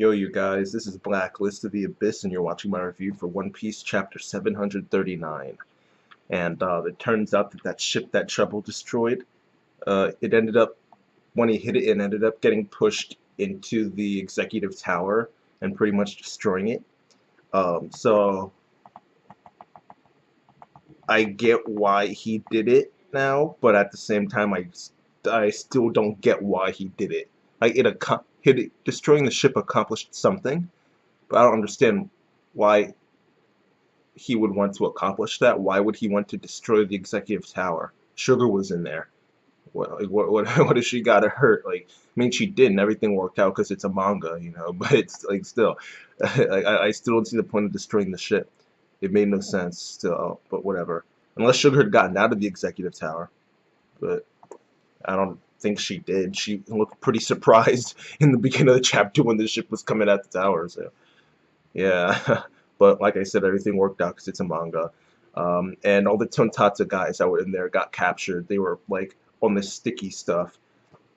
Yo, you guys, this is Blacklist of the Abyss, and you're watching my review for One Piece Chapter 739. And it turns out that ship that Trouble destroyed, it ended up, when he hit it, it ended up getting pushed into the executive tower and pretty much destroying it. So I get why he did it now, but at the same time, I still don't get why he did it. Like, destroying the ship accomplished something, but I don't understand why he would want to accomplish that. Why would he want to destroy the executive tower? Sugar was in there. What if she got hurt? Like, I mean, she did, and everything worked out because it's a manga, you know. But it's like still, I still don't see the point of destroying the ship. It made no sense still, but whatever. Unless Sugar had gotten out of the executive tower, but I don't think she did. She looked pretty surprised in the beginning of the chapter when the ship was coming at the tower. So yeah, but like I said, everything worked out because it's a manga. And all the Tontatta guys that were in there got captured. They were like on this sticky stuff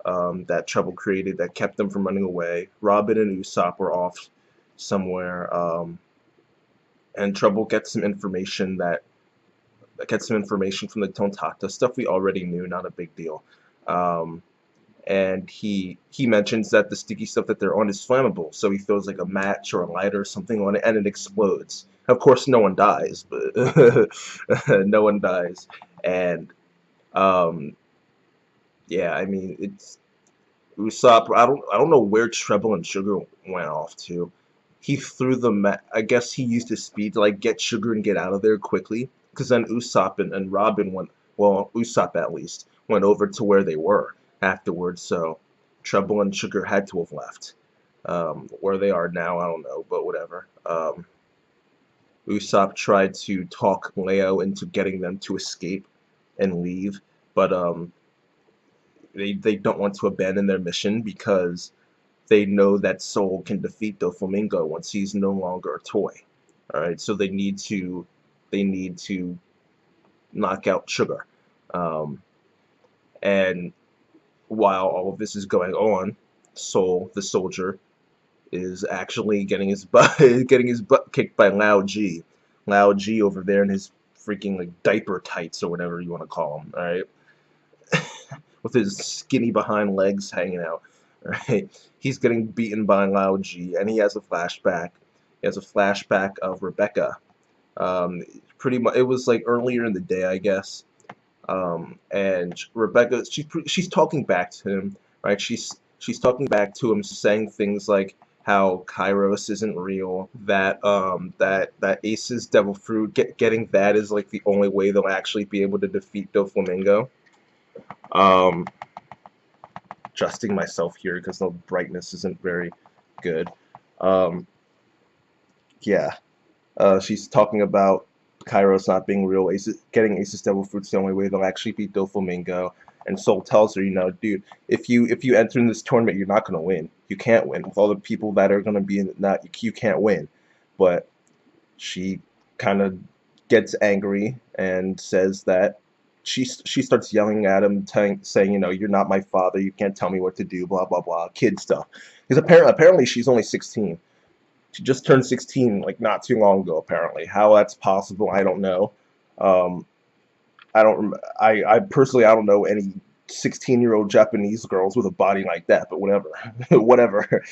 that Trouble created that kept them from running away. Robin and Usopp were off somewhere, and Trouble gets some information from the Tontatta stuff we already knew, not a big deal. Um, and he mentions that the sticky stuff that they're on is flammable, so he throws like a match or a lighter or something on it, and it explodes. Of course, no one dies, but no one dies, and um, yeah, I mean it's Usopp. I don't know where Treble and Sugar went off to. He threw the I guess he used his speed to like get Sugar and get out of there quickly, because then Usopp and Robin went. Well, Usopp at least went over to where they were afterwards. So Treble and Sugar had to have left. Where they are now, I don't know, but whatever. Usopp tried to talk Leo into getting them to escape and leave, but they don't want to abandon their mission because they know that Soul can defeat Doflamingo once he's no longer a toy. All right, so they need to knock out Sugar. Um, and while all of this is going on, Soul, the soldier, is actually getting his butt getting his butt kicked by Lao G. Lao G over there in his freaking like diaper tights or whatever you want to call him. All right, with his skinny behind legs hanging out. Right, he's getting beaten by Lao G, and he has a flashback. He has a flashback of Rebecca. Pretty much, it was like earlier in the day, I guess. And Rebecca, she's talking back to him, right? She's talking back to him, saying things like how Kairos isn't real, that Ace's devil fruit, getting that is like the only way they'll actually be able to defeat Doflamingo. Um, Adjusting myself here because the brightness isn't very good. Um, yeah, she's talking about Kairos not being real. Getting Ace's Devil Fruit's the only way they'll actually beat Doflamingo. And Soul tells her, dude, if you enter in this tournament, you're not gonna win. You can't win with all the people that are gonna be in it. Not you can't win. But she kind of gets angry and says that she starts yelling at him, saying, you're not my father. You can't tell me what to do. Blah blah blah. Kid stuff. Because apparently she's only 16. She just turned 16 like not too long ago. Apparently, how that's possible, I don't know. Um, I don't. I personally I don't know any 16-year-old Japanese girls with a body like that. But whatever, whatever.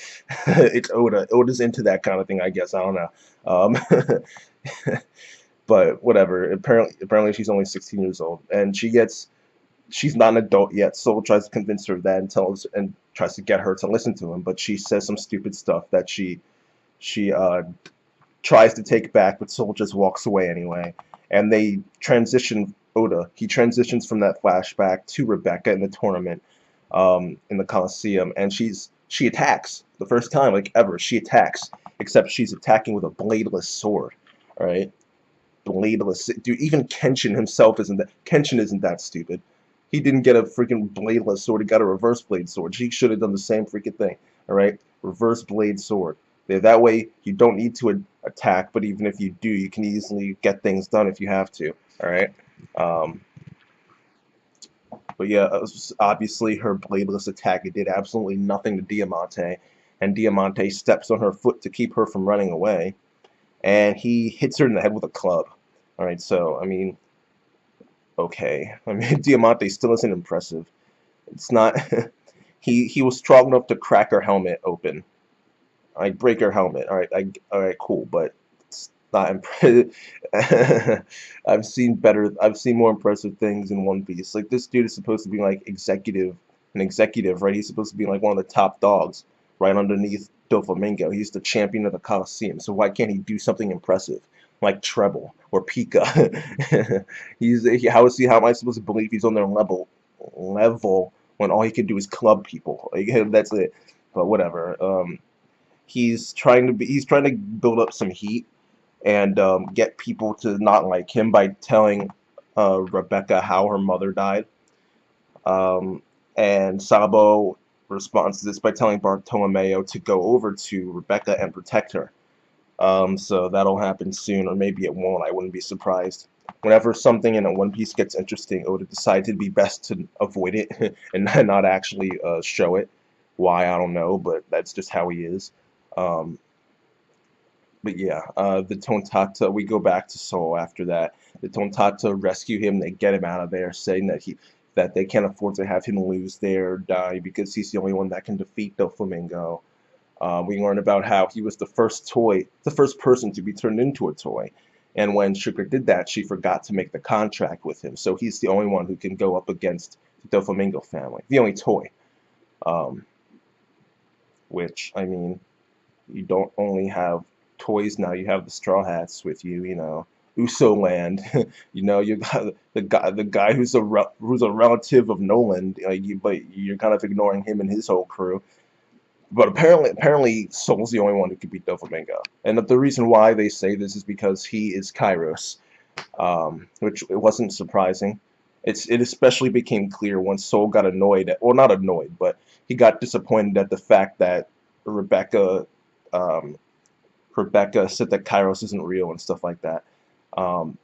It's Oda. Oda's into that kind of thing, I guess. I don't know. But whatever. Apparently she's only 16 years old, and she's not an adult yet. Soul tries to convince her of that and tries to get her to listen to him, but she says some stupid stuff that she tries to take back, but Soul just walks away anyway. And they transition Oda. He transitions from that flashback to Rebecca in the tournament, in the Coliseum, and she attacks the first time like ever. She attacks, except she's attacking with a bladeless sword. All right, bladeless. Dude, even Kenshin himself isn't that stupid. He didn't get a freaking bladeless sword. He got a reverse blade sword. She should have done the same freaking thing. All right, reverse blade sword. That way you don't need to attack, but even if you do, you can easily get things done if you have to. All right. Um, but yeah, obviously her bladeless attack, it did absolutely nothing to Diamante, and Diamante steps on her foot to keep her from running away, and he hits her in the head with a club. All right, so I mean, okay, I mean Diamante still isn't impressive. It's not. He was strong enough to crack her helmet open. I break her helmet. All right, cool, but it's not impressive. I've seen better. I've seen more impressive things in One Piece. Like this dude is supposed to be like an executive, right? He's supposed to be like one of the top dogs, right underneath Doflamingo. He's the champion of the Coliseum. So why can't he do something impressive like Treble or Pika? How is he? How am I supposed to believe he's on their level when all he can do is club people? Like, that's it. But whatever. He's trying to build up some heat and get people to not like him by telling Rebecca how her mother died. Um, and Sabo responds to this by telling Bartolomeo to go over to Rebecca and protect her. So that'll happen soon, or maybe it won't. I wouldn't be surprised. Whenever something in a One Piece gets interesting, Oda decides it'd be best to avoid it and not actually show it. Why, I don't know, but that's just how he is. Um, but yeah, the Tontata, we go back to Seoul after that. The Tontata rescue him, they get him out of there, saying that they can't afford to have him lose there or die because he's the only one that can defeat Doflamingo. We learn about how he was the first person to be turned into a toy. And when Sugar did that, she forgot to make the contract with him. So he's the only one who can go up against the Doflamingo family, the only toy. Um, which, I mean, you don't only have toys now, you have the Straw Hats with you, you know. Uso Land, you know, you got the guy who's a relative of Nolan, but you're kind of ignoring him and his whole crew. But apparently, Soul's the only one who could beat Doflamingo. And the reason why they say this is because he is Kairos, which it wasn't surprising. It especially became clear once Soul got annoyed, well, not annoyed, but he got disappointed at the fact that Rebecca, um, Rebecca said that Kairos isn't real and stuff like that. Um,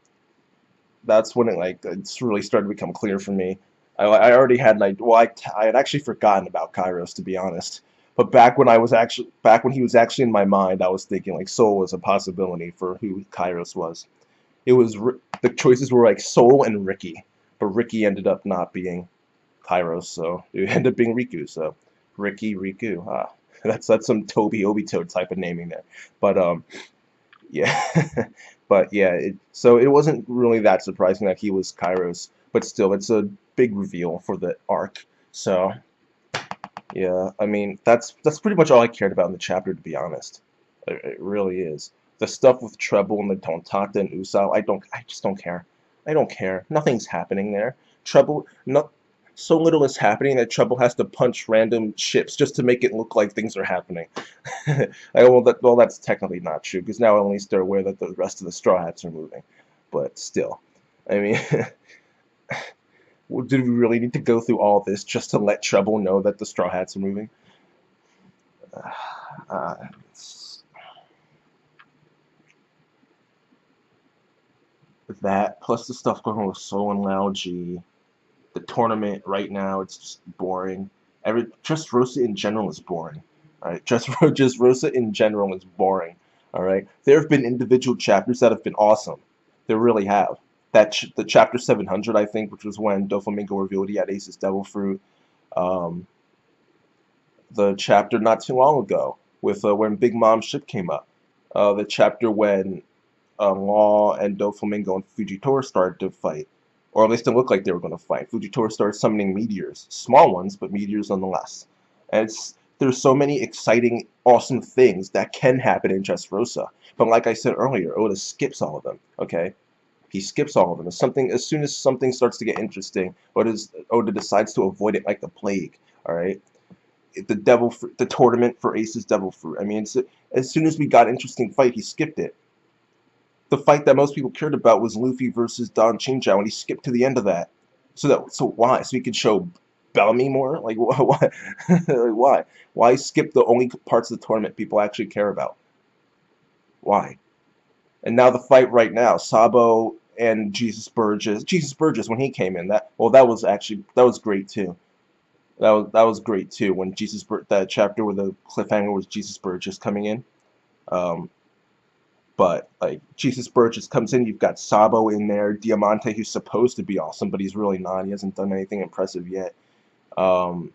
that's when it's really started to become clear for me. I already had I had actually forgotten about Kairos, to be honest. But back when he was actually in my mind, I was thinking like Soul was a possibility for who Kairos was. The choices were like Soul and Ricky, but Ricky ended up not being Kairos, so it ended up being Riku. So Riku. That's some Toby Obito type of naming there. But yeah, but yeah. So it wasn't really that surprising that he was Kairos, but still, it's a big reveal for the arc. So yeah, I mean that's pretty much all I cared about in the chapter, to be honest. It really is. The stuff with Treble and the Tontata and Usopp, I just don't care. I don't care. Nothing's happening there. Treble, not so little is happening that Treble has to punch random ships just to make it look like things are happening. Well, that's technically not true because now at least they're aware that the rest of the Straw Hats are moving. But still, I mean, did we really need to go through all this just to let Treble know that the Straw Hats are moving? Uh, that plus the stuff going on with Soul and Lao G, the tournament right now, it's just boring. Just Rosa in general is boring. All right, just Rosa in general is boring. All right, there have been individual chapters that have been awesome. There really have. The chapter 700, I think, which was when Doflamingo revealed he had Ace's Devil Fruit. Um, the chapter not too long ago with when Big Mom's ship came up. The chapter when Law and Doflamingo and Fujitora started to fight, or at least it looked like they were going to fight. Fujitora started summoning meteors, small ones, but meteors nonetheless. And there's so many exciting, awesome things that can happen in Dressrosa. But like I said earlier, Oda skips all of them. Okay, he skips all of them. As soon as something starts to get interesting, Oda decides to avoid it like the plague. All right. The tournament for Ace's Devil Fruit. I mean, as soon as we got interesting fight, he skipped it. The fight that most people cared about was Luffy versus Don Chinchao, and he skipped to the end of that. So why? So he could show Bellamy more? Like why? Like, why? Why skip the only parts of the tournament people actually care about? Why? And now the fight right now, Sabo and Jesus Burgess. Jesus Burgess when he came in, that was great too. That was great too. When that chapter where the cliffhanger was Jesus Burgess coming in. Um, but like Jesus Burgess comes in, you've got Sabo in there, Diamante, who's supposed to be awesome, but he's really not. He hasn't done anything impressive yet. Um,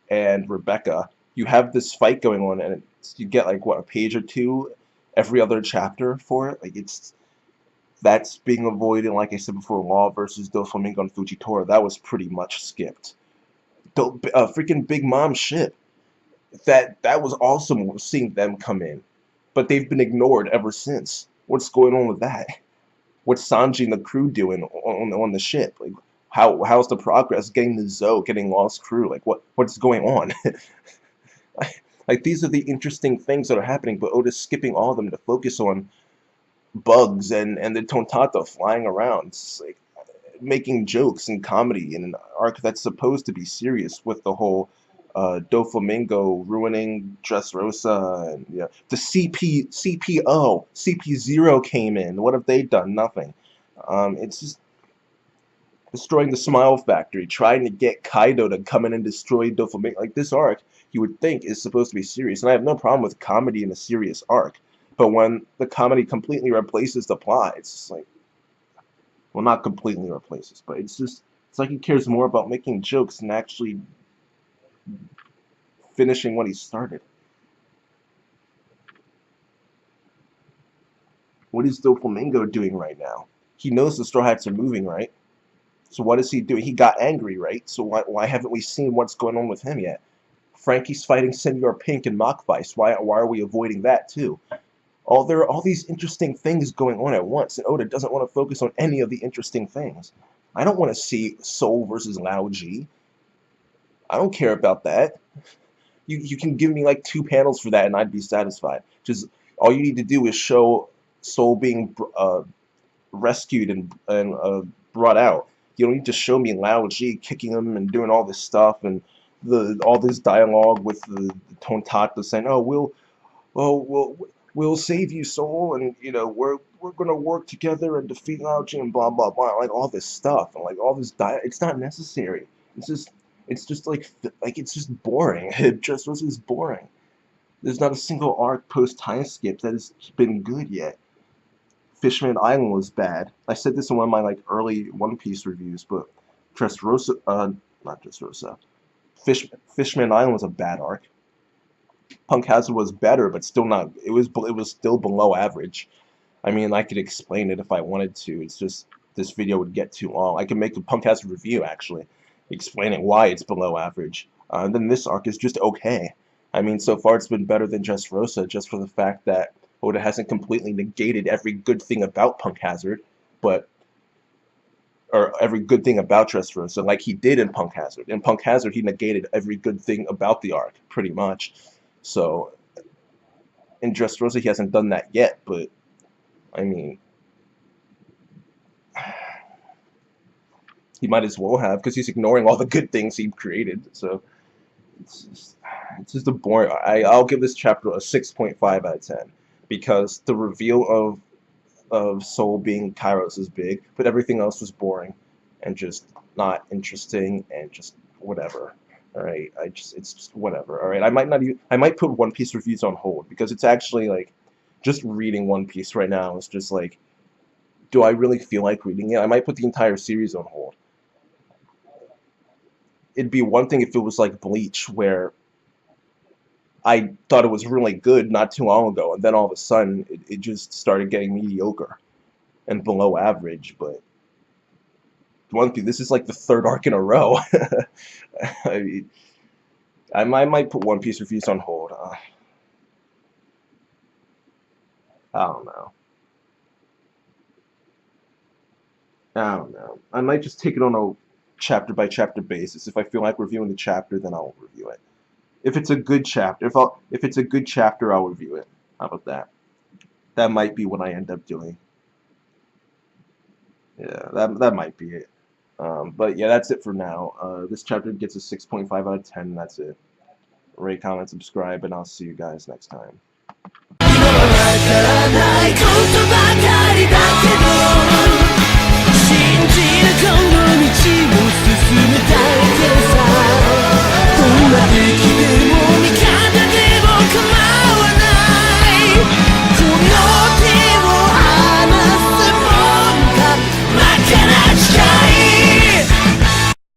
and Rebecca, you have this fight going on, and you get like what, a page or two every other chapter for it. Like that's being avoided. Like I said before, Law versus Doflamingo and Fujitora, that was pretty much skipped. Freaking Big Mom ship. That was awesome seeing them come in, but they've been ignored ever since. What's going on with that? What's Sanji and the crew doing on the ship? Like, how's the progress getting the Zoe, getting Lost crew? Like, what's going on? Like, these are the interesting things that are happening, but Oda's skipping all of them to focus on bugs and the Tontata flying around. It's like making jokes and comedy in an arc that's supposed to be serious with the whole Doflamingo ruining Dressrosa, and the CP0 came in. What have they done? Nothing. It's just destroying the Smile Factory, trying to get Kaido to come in and destroy Doflamingo. Like, this arc, you would think is supposed to be serious, and I have no problem with comedy in a serious arc. But when the comedy completely replaces the plot, it's just like, well, not completely replaces, but it's like he cares more about making jokes than actually finishing what he started. What is Doflamingo doing right now? He knows the Straw Hats are moving, right? So what is he doing? He got angry, right? So why haven't we seen what's going on with him yet? Frankie's fighting Senor Pink and Machweiss. Why are we avoiding that too? There are all these interesting things going on at once, and Oda doesn't want to focus on any of the interesting things. I don't want to see Soul versus Lao G. I don't care about that. You can give me like 2 panels for that, and I'd be satisfied. Just all you need to do is show Soul being rescued and brought out. You don't need to show me Lao G kicking him and doing all this stuff and all this dialogue with the Tontata saying, "Oh, we'll save you, Soul, and we're gonna work together and defeat Lao G and blah blah blah." Like all this stuff and like all this it's not necessary. It's just like it's just boring. It just was just boring. There's not a single arc post time skip that has been good yet. Fishman Island was bad. I said this in one of my like early One Piece reviews, but Dressrosa, not Dressrosa, Fishman Island was a bad arc. Punk Hazard was better, but still not. It was still below average. I mean, I could explain it if I wanted to. It's just this video would get too long. I could make a Punk Hazard review actually, explaining why it's below average. Then this arc is just okay. I mean, so far it's been better than Dressrosa, just for the fact that Oda hasn't completely negated every good thing about Punk Hazard, or every good thing about Dressrosa, like he did in Punk Hazard. In Punk Hazard, he negated every good thing about the arc, pretty much. So in Dressrosa, he hasn't done that yet, but I mean, he might as well have, because he's ignoring all the good things he created. So it's just, it's just a boring. I'll give this chapter a 6.5 out of 10 because the reveal of Soul being Kairos is big, but everything else was boring and just not interesting and just whatever. All right, it's just whatever. All right, I might put One Piece reviews on hold because it's actually like just reading One Piece right now is just like, do I really feel like reading it? I might put the entire series on hold. It'd be one thing if it was like Bleach, where I thought it was really good not too long ago, and then all of a sudden it just started getting mediocre and below average. But one thing, this is like the third arc in a row. I mean, I might put One Piece reviews on hold. I don't know. I don't know. I might just take it on a chapter by chapter basis. If I feel like reviewing the chapter, then I'll review it. If it's a good chapter, if it's a good chapter, I'll review it. How about that? That might be what I end up doing. Yeah, that might be it. But yeah, that's it for now. This chapter gets a 6.5 out of 10. That's it. Rate, comment, subscribe, and I'll see you guys next time.